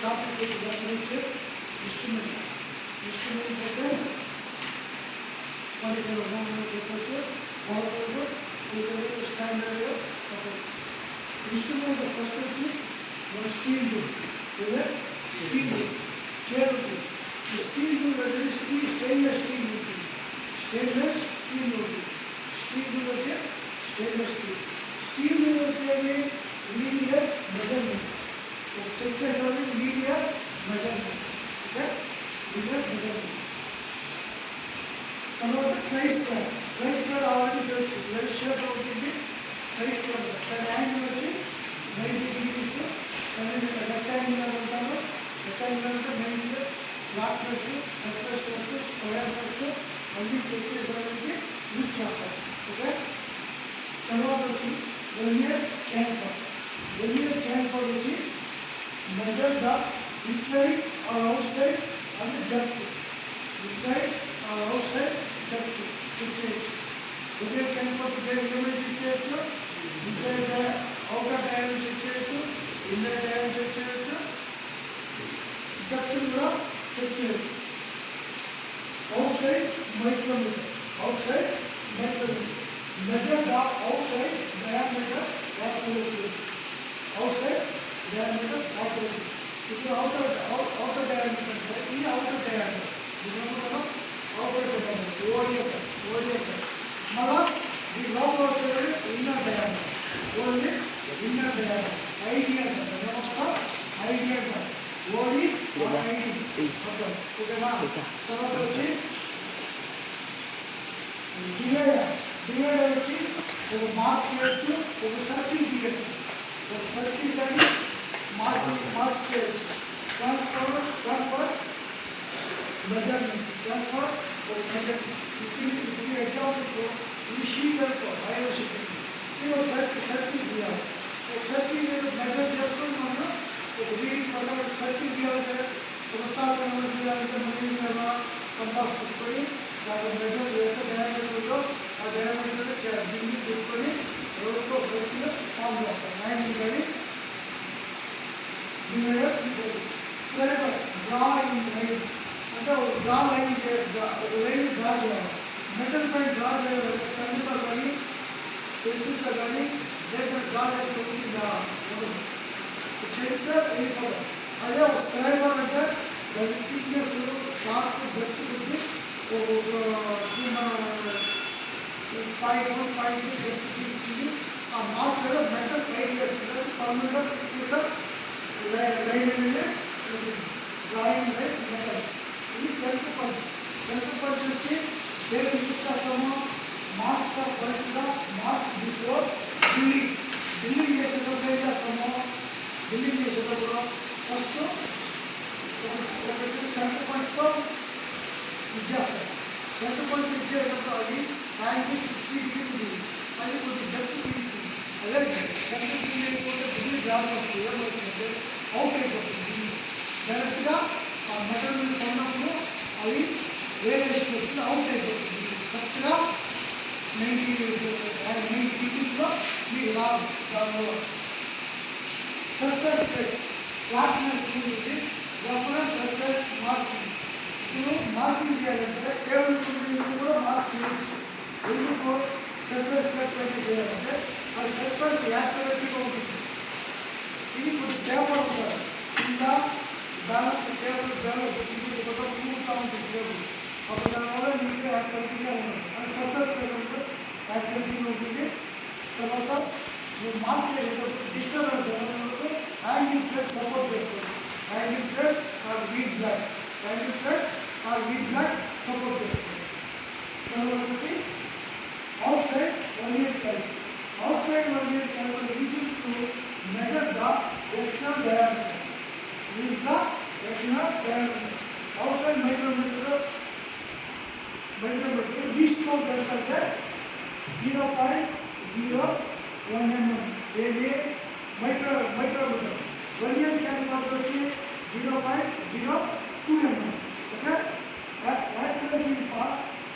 Topic reference instrument అంటే మనకి చెప్పచ్చు వాళ్ళతో స్టాండర్డ్గా చెప్పచ్చు. ఇన్స్ట్రుమెంట్ ఫస్ట్ వచ్చి మన స్టీల్ టూల్ లేదా స్టీల్ స్కేల్ ఉంటుంది. ఈ స్టీల్ టూల్ అనేది స్టెయిన్లెస్ స్టీల్ ఉంటుంది. స్టెయిన్లెస్ స్టీల్ ఉంటుంది. స్టీల్ టూల్ వచ్చే స్టెయిన్లెస్ స్టీల్. స్టీల్ టూల్ వచ్చేది లీనియర్ మెజర్మెంట్. చెక్ చేసేది linear measurement. Okay, linear measurement. తర్వాత ట్రైస్క్వేర్ ఆల్రెడీ తెలుసు. వెల్ షేప్ అవుతుంది ట్రైస్క్వేర్. దాని యాంగిల్ వచ్చి 90 degrees. రెక్టాంగులర్ ఉంటాము. రెక్టాంగులర్ అంటే 90 flat plus surface plus square plus అన్నీ చెక్ చేసేదానికి యూజ్ చేస్తాం. ఓకే, తర్వాత వచ్చి వెర్నియర్ క్యాలిపర్. వెర్నియర్ క్యాలిపర్ వచ్చి measure the inside or outside and the depth. Inside or outside depth. Vernier caliper image ఇచ్చేయచ్చు. Inside outer diameter check చేయొచ్చు. Inner diameter check చేయొచ్చు. Depth కూడా చెక్ చేయొచ్చు. outside micrometer. outside micrometer. measure the outside diameter of the outside diameter of the ఇప్పుడు outer diameter అంటే ఈ outer diameter దీనిలో మనం outer diameter ఓడిఎఫ్ మళ్ళా ఈ లోపల వచ్చేది inner diameter. Only inner diameter ideal ideal OD ID. ఓకేనా, తర్వాత వచ్చి డివైడర్ వచ్చి ఒక మార్క్ చేయొచ్చు, ఒక సర్కిల్ తీయచ్చు. ఒక సర్కిల్ కానీ మార్క్ చేయొచ్చు. Transfer measurement. ట్రాన్స్ఫర్ ఒక మెజర్మెంట్. ఇప్పుడు ఎగ్జాంపుల్తో ఈ షీట్ అనుకో, ఐరన్ షీట్ ఇది ఒక సర్కిల్ గీయాలి. ఒక సర్కిల్ మెజర్ చేసుకొని మనం ఒక రీడింగ్ ప్రకారం ఒక సర్కిల్ గీయాలంటే వృత్తాకారంలో గీయాలంటే మనం ఏం చేయాలా, కంపాస్ తీసుకొని దాని మెజర్ ఎంత డయామీటర్ ఉందో ఆ డయామీటర్ దీన్ని పెట్టుకొని రోడ్లో ఒక సర్కిల్ ఫామ్ చేస్తాం. లైన్ కానీ స్క్వేర్ డ్రా ఇన్ లైన్ అంటే ఒక డ్రా లైన్ ఒక లైన్ డ్రా చేయాలి. మెటల్ పైన డ్రా చేయాలి. పెన్నుతో కానీ పెన్సిల్తో కానీ దగ్గర డ్రా చేస్తే చేస్తే వెళ్ళిపోతాం. అదే ఒక స్క్రైబర్ అంటే దాని థిక్నెస్ షార్ప్ డెప్త్ ఉంది. పాయింట్ డెప్త్ తీసుకుంది. ఆ మార్క్లో మెటల్ ట్రై చేస్తుంది. పర్మనెంట్ ఫిక్స్డ్గా లైన్ అనేది డ్రాయింగ్ లైన్ మెటల్. ఇది సెల్ఫ్ పంచ్. సెల్ఫ్ పంచ్ వచ్చి దేని యూజ్ చేస్తాము, మార్క్ పంచ్గా మార్క్ బిఫోర్ బిల్లింగ్. బిల్లింగ్ చేసేటప్పుడు ఏం చేస్తాము, బిల్లింగ్ చేసేటప్పుడు ఫస్ట్ ఒకటి సెల్ఫ్ పంచ్తో ఇచ్చేస్తాం. సెల్ఫ్ పంచ్ ఇచ్చేటప్పుడు అది యాంగిల్ 60 degrees అది కొద్ది డెప్త్ తీసుకుంది. అదే సెల్ఫ్ బిల్లింగ్ అయిపోతే బిల్లింగ్ జాబ్ వస్తుంది. ఏమవుతుందంటే అవుట్ అయిపోతుంది. డైరెక్ట్గా ఆ మెటల్ మీద కొన్నప్పుడు అది వేరియేషన్ వస్తుంది, అవుట్ అయిపోతుంది. కరెక్ట్గా 90 degreesలో మీకు రాదు. దానివల్ల సర్ఫేస్ ప్లేట్ ఫ్లాట్నెస్ ఉంటుంది. Reference surface marking. ఇప్పుడు మార్కింగ్ చేయాలంటే టేబుల్ కూడా మార్క్ చేయవచ్చు. ఎందుకు సర్ఫేస్ ప్లేట్ పైన చేయాలంటే అది సర్ఫేస్ యాక్యురేట్గా ఉంటుంది. ఇది కొంచెం పేపర్ ఉంటుంది ఇంకా బ్యాలెన్స్ బ్యాలెన్స్ కూడా పూర్తా ఉంటుంది టేబుల్. అప్పుడు దానివల్ల నీట్గా యాక్టివిటీగా ఉంటుంది. అది సర్ఫేస్ ప్లేట్ యాక్టివిటీగా ఉంటుంది. తర్వాత మీరు మార్క్ చేసేటప్పుడు డిస్టర్బెన్స్ ఏమైనా యాంగిల్ ప్లేట్ సపోర్ట్ చేస్తుంది. Angle plate or V block. Angle plate or V block support చేస్తుంది. తర్వాత వచ్చి outside vernier caliper. Outside vernier caliper used to measure the external diameter. Use the external diameter. Outside micrometer least count అంటే 0.01 mm. ఏది micrometer. వర్నియర్ calliper వచ్చి 0.02 mm. Okay, accuracy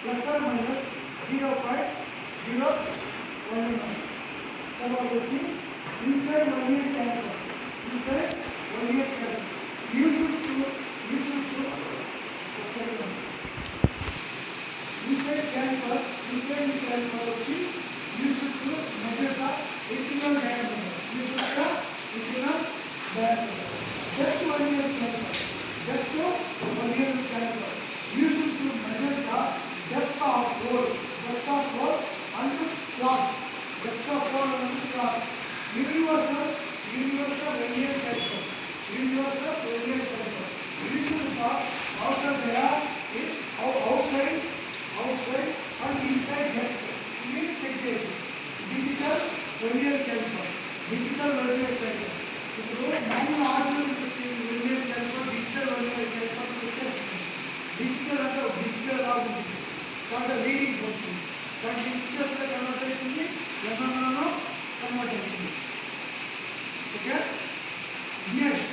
plus or minus 0.01 mm. తర్వాత వచ్చి inside vernier caliper. inside vernier caliper used to inside caliper వచ్చి used to measure the internal diameter. Used to internal diameter. Depth vernier caliper. Depth vernier caliper. Used to measure the depth of hole. Depth of hole and slot. Depth of hole and slot. Universal vernier caliper. Universal vernier caliper. Used for outer layer is outside and inside depth. Ini check చేయండి. Digital vernier caliper. Digital vernier caliper. ఇప్పుడు మామూలు ordinary vernier caliper, digital vernier caliper వచ్చేస్తుంది. Digital అంటే digital లా ఉంటుంది. కాబట్టి reading పోతుంది. దానికి ఇంచెస్లో convert అవుతుంది, ఎంఎంలో కన్వర్ట్ అవుతుంది. ఓకే, నెక్స్ట్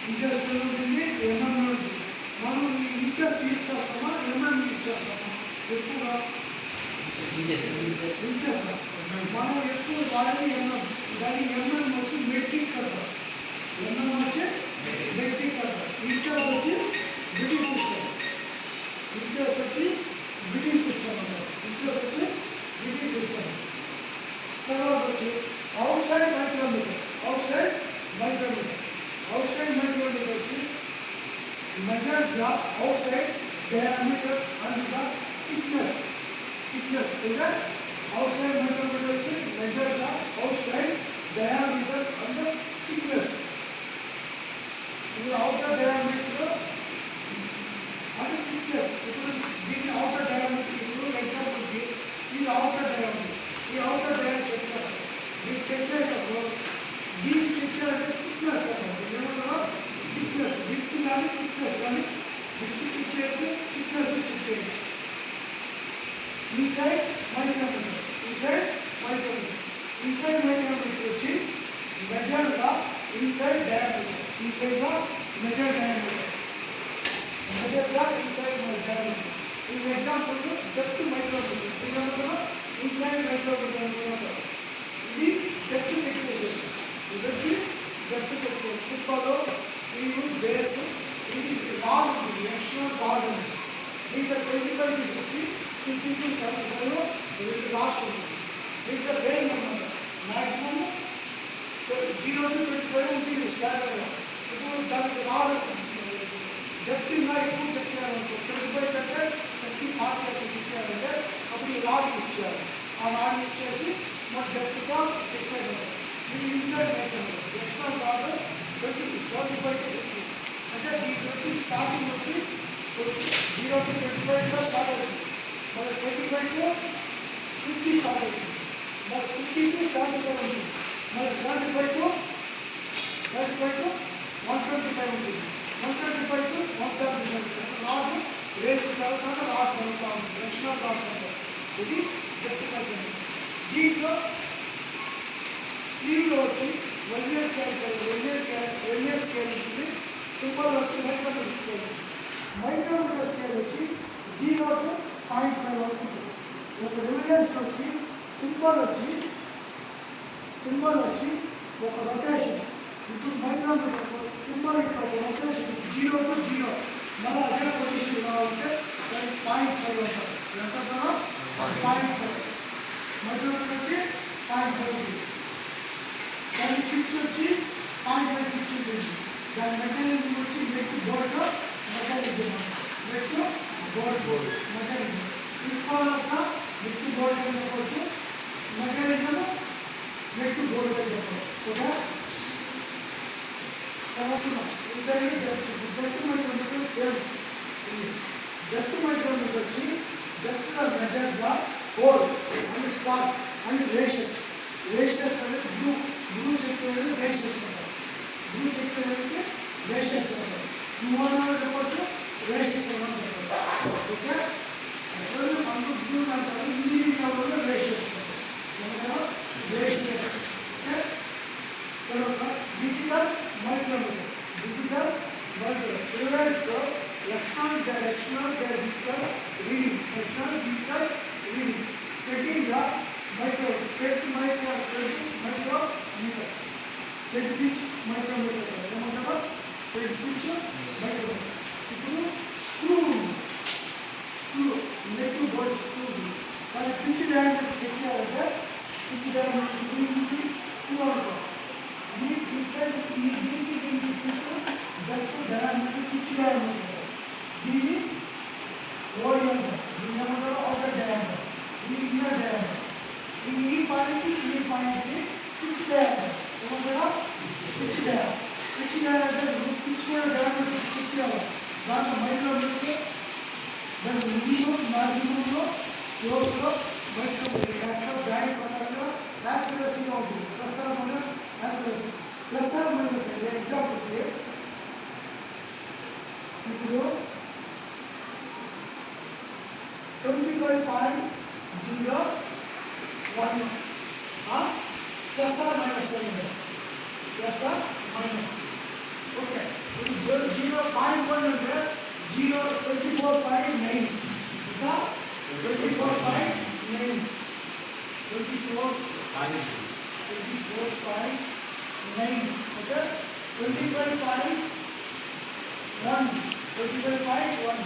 ఇంచెస్ ఉంటుంది, ఎంఎంలో ఉంటుంది. మనం ఈ ఇంచెస్ యూజ్ చేస్తామా, ఎంఎం యూజ్ చేస్తామా? ఎక్కువగా ఇంచెస్ మనం ఎక్కువ వాడేది ఎంఎం. దాని ఎంఎం వచ్చి మెట్రిక్ కడతాం. ఎంఎం వచ్చి మెట్రిక్ కడతాం. ఇంచెస్ వచ్చి బ్రిటిష్ సిస్టమ్. ఇంచెస్ వచ్చి బ్రిటిష్ సిస్టమ్ అంటారు. ఇంచెస్ వచ్చి బ్రిటిష్ సిస్టమ్. తర్వాత వచ్చి outside micrometer. Outside micrometer. Outside micrometer వచ్చి measure the outside diameter and the thickness. Thickness is the outside micrometer వచ్చి measure the outside diameter and the thickness. ఇది outer diameter and thickness. ఇప్పుడు దీని outer diameter, ఇప్పుడు example కి ఇది outer diameter. ఈ outer diameter check చేస్తాం. ఇది చెక్ చేయటప్పుడు దీన్ని చెక్ చేయాలంటే thickness అన్నమాట. ఏమన్నా thickness, width కానీ thickness కానీ, width చెక్ చేయొచ్చు, thickness చెక్ చేయొచ్చు. inside micrometer వచ్చి measure the inside diameter. Inside the measure diameter. Measure the inside diameter. In example depth micrometer. ಇದನ್ನು inside micrometer అంటారు. ఇది depth చెక్ చేసేది. ఇది వచ్చి depth చెక్ చేసేది. టిప్పలో స్లీవ్ బేస్ ఇది రాడ్ ఉంది, ఎక్స్టర్నల్ రాడ్ ఉంది. దీంట్లో 25 నుంచి 50 to 75 ఇది లాస్ట్ ఉంది. దీంట్లో రేంజ్ అన్నమాట. మ్యాక్సిమం 0 to 25 ఉంటుంది స్టాండర్డ్గా. ఇప్పుడు దానికి రాడ్ డెప్త్ ఇంకా ఎక్కువ చెక్ చేయాలనుకో, 25 కంటే 30, 40 ఎక్కువ చెక్ చేయాలంటే అప్పుడు ఈ రాడ్ యూజ్ చేయాలి. ఆ రాడ్ యూజ్ చేసి మన డెప్త్గా చెక్ చేయగలరు. ఇది inside micrometer. External rod 75 to 50. అంటే దీనికి వచ్చి స్టార్టింగ్ వచ్చి 0 to 25 స్టార్ట్ అవుతుంది. మరి 25 to 50 స్టార్ట్ అవుతుంది. మరి 50 to 75 ఉంటుంది. మరి 75 to 125 ఉంటుంది. 125 to 175 ఉంటుంది. రాడ్ రేస్ తర్వాత రాడ్ కలుగుతూ ఉంటుంది. ఎక్స్టర్నల్ రాడ్స్ అంటారు. ఇది డెప్త్ మైక్రోమీటర్. దీంట్లో స్లీవ్లో వచ్చి వెల్నియర్ స్కేల్ ఉంటుంది. సింబల్ వచ్చి మైక్రోమీటర్ స్కేల్. మైక్రోమీటర్ స్కేల్ వచ్చి 0 to 0.5 వరకు ఉంటుంది. ఒక రివిజన్స్ వచ్చి సింబల్ వచ్చి ఒక రొటేషన్. ఇప్పుడు మైక్రోమీటర్ సింబల్ ఇక్కడ ఒక రొటేషన్ 0 to 0. మళ్ళీ అదే పొజిషన్ కావాలంటే దానికి 0.5 అంటారు. ఎంత 0.5. మైక్రోమీటర్ వచ్చి 0.5 ఉంటుంది. దాని పిచ్ వచ్చి 0.5 పిచ్ ఉంటుంది. దాని మెకానిజం వచ్చి nut bolt mechanism. Nut bolt mechanism తీసుకోవాలంట. నెట్ బోర్డ్ అని చెప్పవచ్చు, మెకానిజం నెట్ బోర్డ్ అని చెప్పవచ్చు. ఓకే, తర్వాత depth micrometer same. Depth micrometer వచ్చి depth measure the hole and slot and radius. Radius అనేది బ్లూ చెక్ చేయడానికి రేషియస్ అంటారు. బ్లూ చెక్ చేయడానికి రేషియస్ అంటారు. మూడు చెప్పవచ్చు, రేషియస్ అని చెప్పారు. ఓకే, మనకు బ్లూ అంటారు. ఇంజనీరింగ్ లెవెల్లో రేషియస్ అంటారు. రేషియస్. ఓకే, తర్వాత digital micrometer. Prevents electronic digital reading. Taking the micrometer. Thread pitch micrometer. Pitch బయట. ఇప్పుడు స్క్రూ నెక్ బోర్డు స్క్రూ కానీ పిచ్ డయామీటర్ చెక్ చేయాలంటే పిచ్ డయామీటర్ ఇది స్క్రూ అనుకో ఇది ఇన్సైడ్ ఈ దీనికి pitch depth diameter pitch diameter దీన్ని ఓడియం దీని ఏమంటారు అవుటర్ డయామీటర్ ఇది ఇన్నర్ డయామీటర్ ఇది ఈ పాయింట్ని పిచ్ డయామీటర్ ఏమంటారా pitch diameter pitch diameter pitch కూడా డయామీటర్ చెక్ చేయాలి దాంట్లో మైక్రో మీటర్ దాని మినిమం మ్యాక్సిమంలో లోపల బయట జాయింట్ ప్రకారంగా యాక్యురసీగా ఉంటుంది plus or minus accuracy plus or minus అంటే ఎగ్జాంపుల్కి ఇప్పుడు 25.01 ప్లస్ ఆర్ మైనస్ అయింది ప్లస్ ఆర్ మైనస్ ఓకే ఇప్పుడు 0.1 అంటే 24.9 ఇంకా 24.9 ఓకే 25.1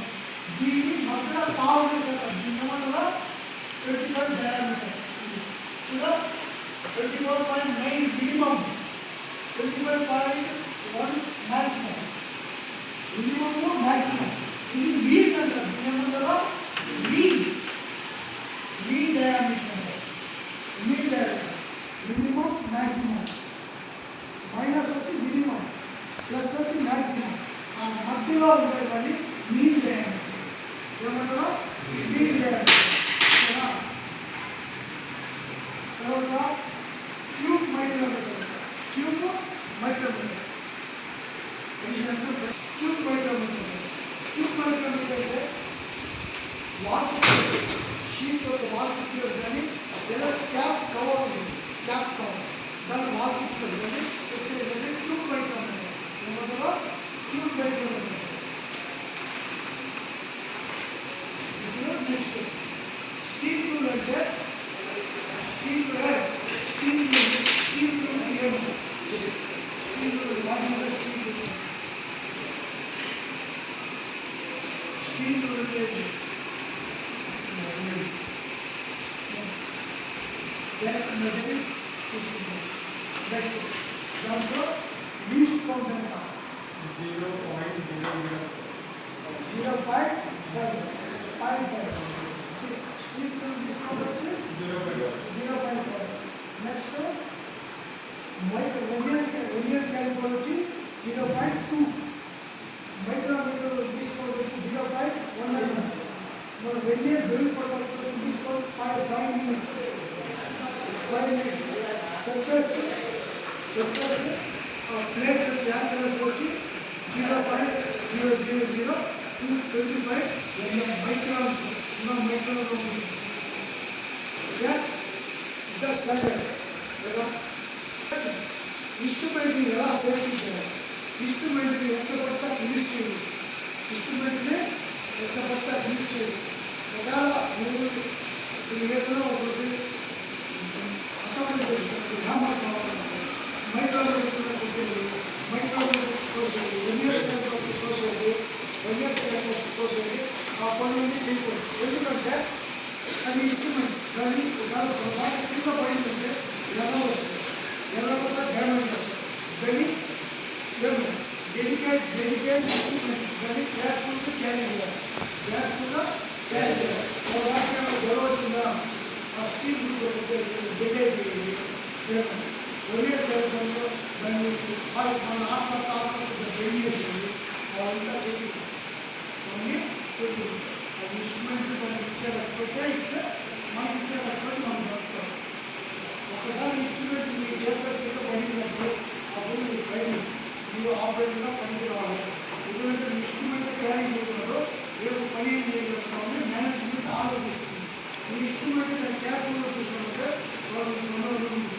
దీన్ని మధ్యలో పావు చేస్తారు దీన్ని ఏమన్నా 25 డయామీటర్ చూడ 24.9 మినిమం 25.1 మ్యాక్సిమం మినిమము మ్యాక్సిమం ఇది మీన్ అంటారు దీని ఏమంటారా మీన్ డయామీటర్ అంటారు mean diameter minimum maximum minus వచ్చి మినిమం ప్లస్ వచ్చి మ్యాక్సిమం ఆ మధ్యలో ఉండేదాన్ని మీన్ డయామీటర్ ఏమంటారా మీన్ డయామీటర్ తర్వాత tube micrometer tube micrometer tube micrometer అయితే వాల్ షీట్ ఒక వాల్ కుక్కర్ కానీ లేదా క్యాప్ కవర్ ఉంటుంది క్యాప్ కవర్ దాన్ని వాల్ కుక్కర్ కానీ చెక్ చేసేది ట్యూబ్ మైక్రోమీటర్ ఏమంటారో ట్యూబ్ మైక్రోమీటర్ ఇప్పుడు నెక్స్ట్ స్టీల్ రూల్ అంటే స్టీల్ రూల్ ఏమో స్టీల్ రూల్ వాటి స్టీల్ రూల్ నెక్స్ట్ దాంట్లో లీస్ట్ కౌంట్ ఎంత 0.05 స్టీల్ రూల్ డిస్కౌంట్ వచ్చి 0.5 నెక్స్ట్ వెనియర్ క్యాలిపర్ వచ్చి 0.2 మైక్రోమీటర్ డిస్కౌంట్ వచ్చి 0.19 మన veneer bell product discount 5 minutes surface plate accuracy వచ్చి 0.000225 మైక్రాన్స్ మైక్రాన్ ఉంటుంది స్టాండర్డ్ ఇన్స్ట్రుమెంట్ని ఎలా సేఫ్టీ చేయాలి ఇన్స్ట్రుమెంట్ని ఎంత పడతా రిలీజ్ చేయాలి ఇన్స్ట్రుమెంట్ని ఎంత పడతా రిలీజ్ చేయాలి ఒకవేళ మీరు ఏదైనా ఒకటి అసెంబ్లీ హ్యామర్ కావాలంటే మైక్రోమీటర్ కోసేది కోసేది ఆ పనులన్నీ చేయకూడదు ఎందుకంటే అది ఇన్స్ట్రుమెంట్ కానీ ఒకసారి కింద పడిందంటే ఎలా వస్తుంది ఎలా వస్తే డ్యామేజ్ అవుతుంది దాన్ని డెలికేట్ ఇన్స్ట్రుమెంట్ దాన్ని కేర్ఫుల్గా క్యారీ చేయాలి ఒకసారి గొడవ వచ్చిందా ఆ స్టీల్ డిలే చేయాలి ఒరే ప్రయత్నంలో దాన్ని మన ఆత్మహత్య రేడియేషన్ అవంతా చెప్పి అది ఇన్స్ట్రుమెంట్ దానికి ఇచ్చే రెస్పెక్టే ఇస్తే మనకి ఇచ్చే రెస్పెక్ట్ మనం చెప్తాం ఒకసారి ఇన్స్ట్రుమెంట్ మీ చేతిలో కింద పడిందంటే అప్పుడు మీరు ట్రైనింగ్ మీరు ఆపరేటర్గా పనికి రావాలి ఎందుకంటే ఇన్స్ట్రుమెంట్ క్యారీ చేయడంలో రేపు పని ఏం చేయగలుగుతామని మేనేజ్మెంట్ ఆలోచిస్తుంది ఈ ఇన్స్ట్రుమెంట్ దాన్ని కేర్ఫుల్గా చూసుకుంటే వాళ్ళు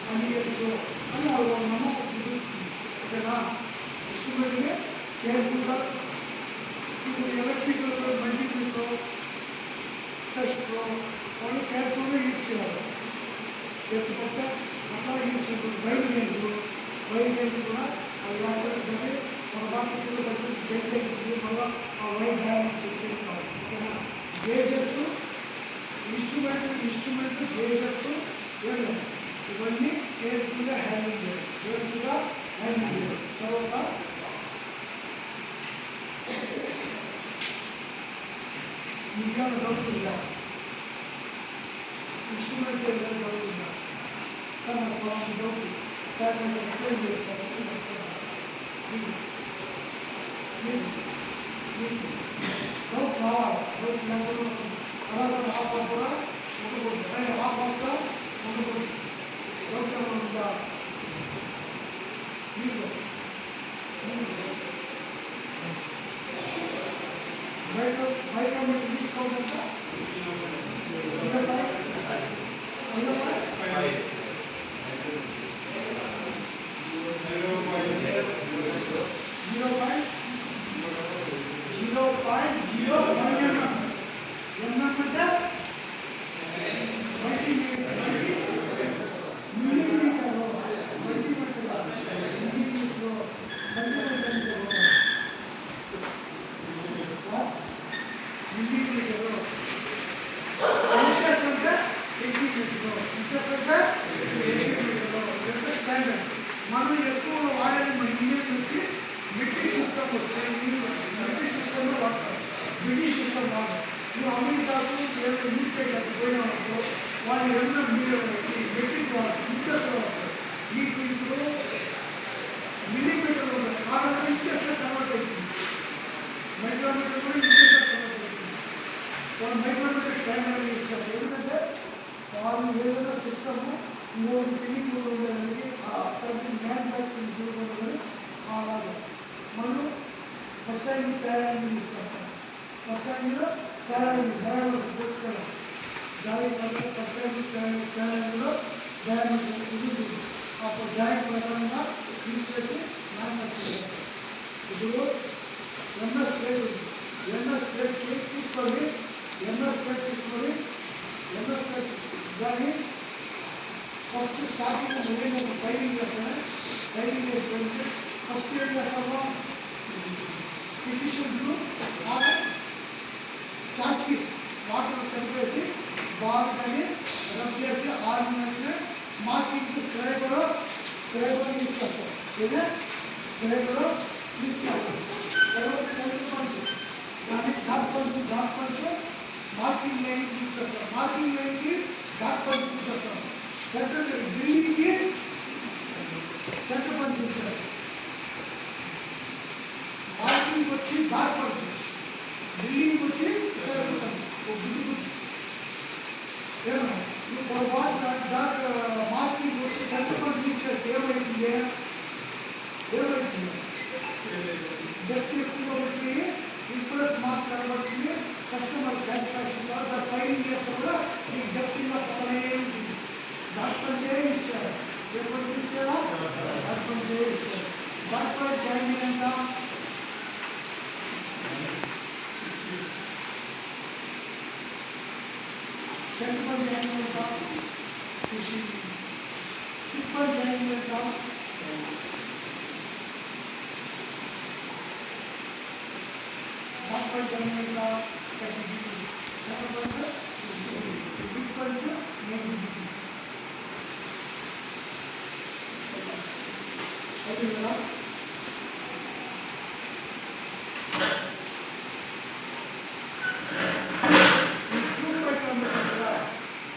పని చేయొచ్చు అని వాళ్ళు నమ్మకం కుదురుతుంది ఓకేనా ఇన్స్ట్రుమెంట్ని కేర్ఫుల్గా ఇప్పుడు ఎలక్ట్రికల్ మల్టీమీటర్లో టెస్ట్లో వాళ్ళు కేర్ఫుల్గా యూజ్ చేయాలి లేకపోతే అట్లా యూజ్ చేయకూడదు వైర్ రేంజ్ కూడా అది ఒక బాటిల్ వచ్చి మళ్ళీ ఆ వైట్ డైమండ్ చెక్ చేసుకోవాలి. ఓకేనా? గేజెస్ ఇన్స్ట్రుమెంట్ గేజెస్ ఇవన్నీ కేర్ఫుల్గా హ్యాండిల్ చేయాలి. తర్వాత ఇండియాలో డౌట్ ఉందా? ఇన్స్ట్రుమెంట్ డౌట్ ఉందా? సార్ నాకు కొంచెం డౌట్ సార్ నేను ఎక్స్ప్లెయిన్ చేస్తాను. డౌట్ రావాలి. డౌట్ లేకపోతే అలాగే హాఫ్ ఆఫ్ కూడా ఉండకూడదు. కానీ హాఫ్ ఆఫ్గా ఉండకూడదు. డౌట్ ఏమైనా ఉందా? మీకు బయట మీరు తీసుకోవాలంట 0.01 ఎంతంటే మనం ఎక్కువ వాడేది మన ఇండియన్స్ వచ్చి బ్రిటిష్ సిస్టమ్ వస్తాయి. బ్రిటిష్ సిస్టంలో వాడతారు. బ్రిటిష్ సిస్టమ్ వాడతారు. నువ్వు అమెరికాకు యూకే పోయినప్పుడు వాళ్ళు ఎన్నో మెట్రిక్ వాడతారు. ఇంచెస్లో వాడతారు. మీకు ఇప్పుడు మిల్లీమీటర్లు ఉంటాయి. కాబట్టి ఇంచెస్లో కన్వర్ట్ అవుతుంది. మైక్రోమీటర్ కూడా ఇంచెస్లో కన్వర్ట్ అవుతుంది. వాళ్ళు మైక్రోమీటర్ టైం ఇచ్చారు. ఎందుకంటే వాళ్ళు ఏదైనా సిస్టము ఇంకొకటి తెలియదు ఉండడానికి మ్యానుఫ్యాక్చరింగ్ చేయకూడదు. అలాగే మనం ఫస్ట్ టైం తయారీ ఇస్తాం. ఫస్ట్ టైంలో తయారీ పోల్చుకోవాలి. దాని ఫస్ట్ టైం తయారీలో డైరెక్ట్ ఇది అప్పుడు డైరెక్ట్ ప్రకారంగా యూజ్ చేసి మ్యానుఫ్యాక్చర్ చేస్తాం. ఇప్పుడు ఎంఎస్ ప్లేట్ ఉంది. ఎంఎస్ ప్లేట్ తీసుకొని దాన్ని ఫస్ట్ స్టార్టింగ్ వెళ్ళినప్పుడు ట్రైనింగ్ చేస్తాను. ట్రైనింగ్ చేసుకుంటే ఫస్ట్ ఏం చేస్తామో ఫిజిషియన్లు చాక్పీస్ వాటర్ కలిపేసి బాగా కానీ రబ్ చేసి 6 మినిట్స్ మార్కింగ్కి స్క్రైబర్ యూజ్ చేస్తాం. ఇదే స్క్రైబర్ యూజ్ చేస్తాం. తర్వాత సెంటర్ పంచ్ దాన్ని dot punch marking line use చేస్తాం. మార్కింగ్ లైన్కి డాట్ పంచ్ యూజ్ చేస్తాం. సెంటర్ డ్రిల్లింగ్కి సెంటర్ పంచ్ యూజ్ చేస్తాం. మార్కింగ్ వచ్చి డాట్ పంచ్, డ్రిల్లింగ్ వచ్చి సెంటర్ పంచ్. మార్కింగ్ వచ్చి సెంటర్ పంచ్ యూజ్ చేస్తే ఏమైతుంది? డెప్త్ ఎక్కువ పెట్టి ఇంప్రెస్ మార్క్ కనబడుతుంది. కస్టమర్ సాటిస్ఫాక్షన్ ద్వారా ఫైలింగ్ చేస్తే కూడా మీకు డెప్త్ ఇలా పక్కనే ఉంటుంది. డాక్టర్ చేయిస్తారు. ఎప్పుడు ఇచ్చారా? డాక్టర్ చేయిస్తారు. డాక్టర్ జాయిన్ ఎంత? సెంటర్ జాయిన్ ఎంత? 60 టిప్పర్ జాయిన్ ఎంత? డాక్టర్ జాయిన్ ఎంత? 30 డిగ్రీస్. Centre tipper 90 degrees. ఓకేనా?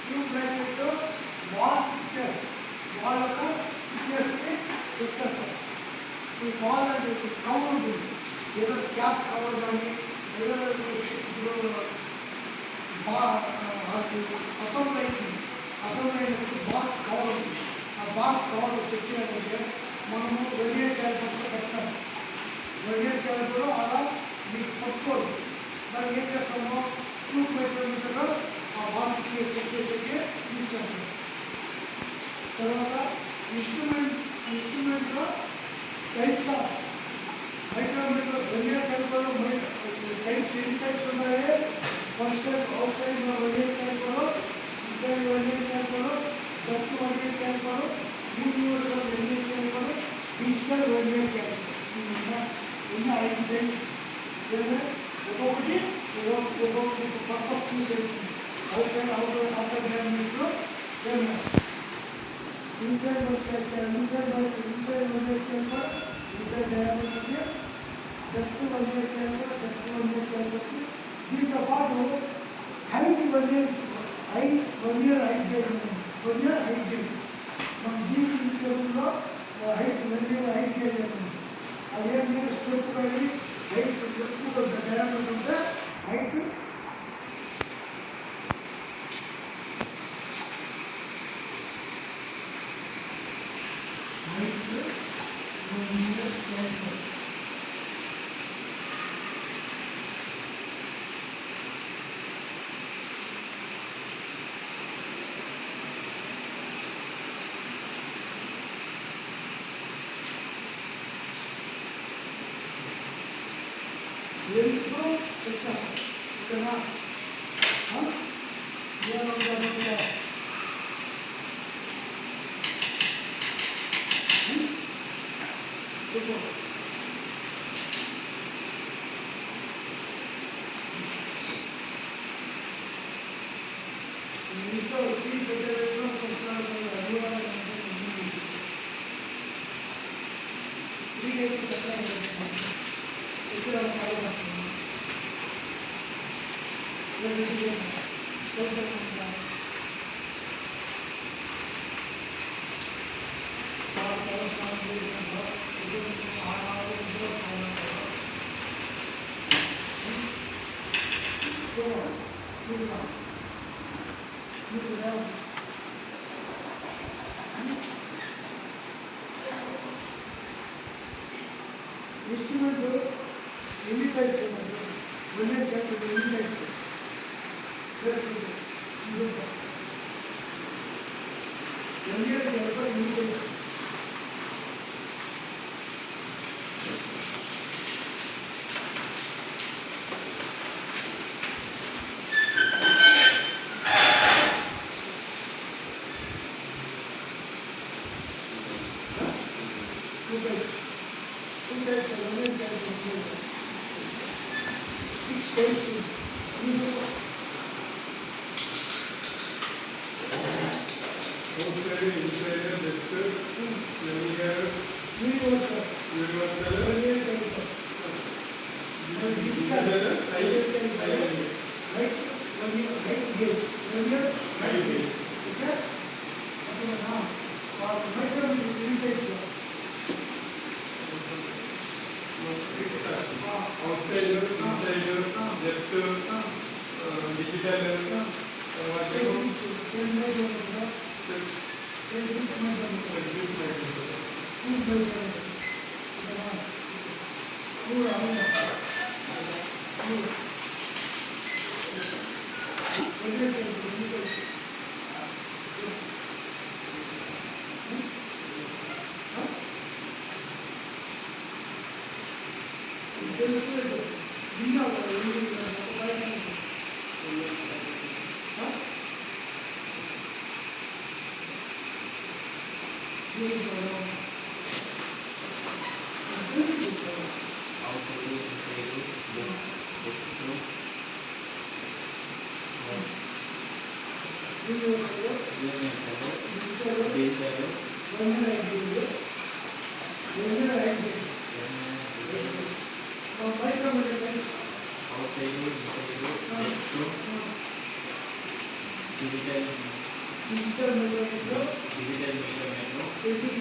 ట్యూబ్ లైట్ వాల్ థిక్నెస్ వాళ్ళకు థిక్నెస్కి చెక్ చేస్తాం. ఈ వాల్ అంటే కవర్ ఉంటుంది. ఏదో క్యాప్ కవర్ కానీ ఏదో అసెంబ్లీ వచ్చి బాక్స్ కవర్ ఉంటుంది. ఆ బాక్స్ కవర్ చెక్ చేయాలంటే మనము వెలియర్ క్యాలిపర్లో పెట్టాం. వెలియర్ క్యాలిపర్ అలా మీకు పట్టుకోదు. దాన్ని ఏం చేస్తామో ట్యూబ్ మైక్రోమీటర్లో ఆ బాక్స్ చెక్ చేసేకి యూజ్ చేస్తాం. తర్వాత ఇన్స్ట్రుమెంట్లో టైప్స్ ఆఫ్ మైక్రోమీటర్ వెలియర్ క్యాలిపర్లో టైప్స్ ఎన్ని టైప్స్ ఉన్నాయి? First type out side వెలియర్ calliper, inside వెలియర్ calliper, depth వెలియర్ calliper, universal వెలియర్ calliper, digital వెలియర్ calliper. ఉన్న 5 టైమ్స్ ఒక్కొక్కటి ఒక్కొక్కటి పర్పస్ చూసేది out side outer diameter inside inside diameter depth 1 meter depth 1 meter దీంతో పాటు height 1 meter height gauge మనం దీని ఇంట్లో హైట్ 1 meter హైట్ గేజ్ అదే మీరు స్టెప్ కానీ హైట్ ఎక్కువ డయామీటర్ ఉంటే height Lento, ikan, dia orang cukup. Itu kita dalam pasal dua ini kita cakap itu orang kalau instrument any type when I get to any type ఇది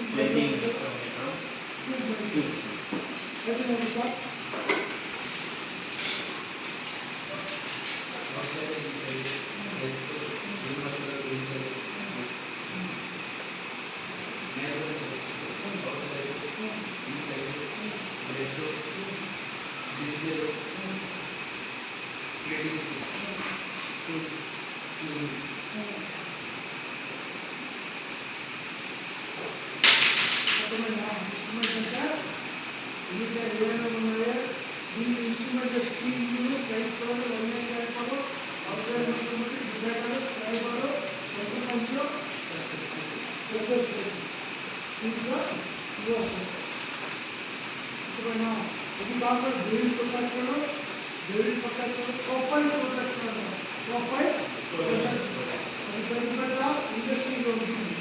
profile project అంటారు. Profile project అది పెద్ద పెద్ద ఇండస్ట్రీలో ఉంటుంది.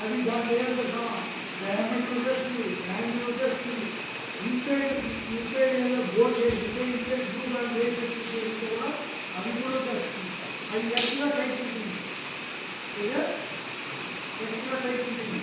అది దాంట్లో ఏం పెడతామా డయామీటర్ వచ్చేస్తుంది, యాంగిల్ వచ్చేస్తుంది, ఇన్సైడ్ ఏదో బోర్డ్ చేస్తుంటే ఇన్సైడ్ బ్లూ దాన్ని వేసేసి కూడా అది కూడా వచ్చేస్తుంది. అది ఎక్స్ట్రా టైప్ ఉంటుంది. ఎక్స్ట్రా టైప్ ఉంటుంది.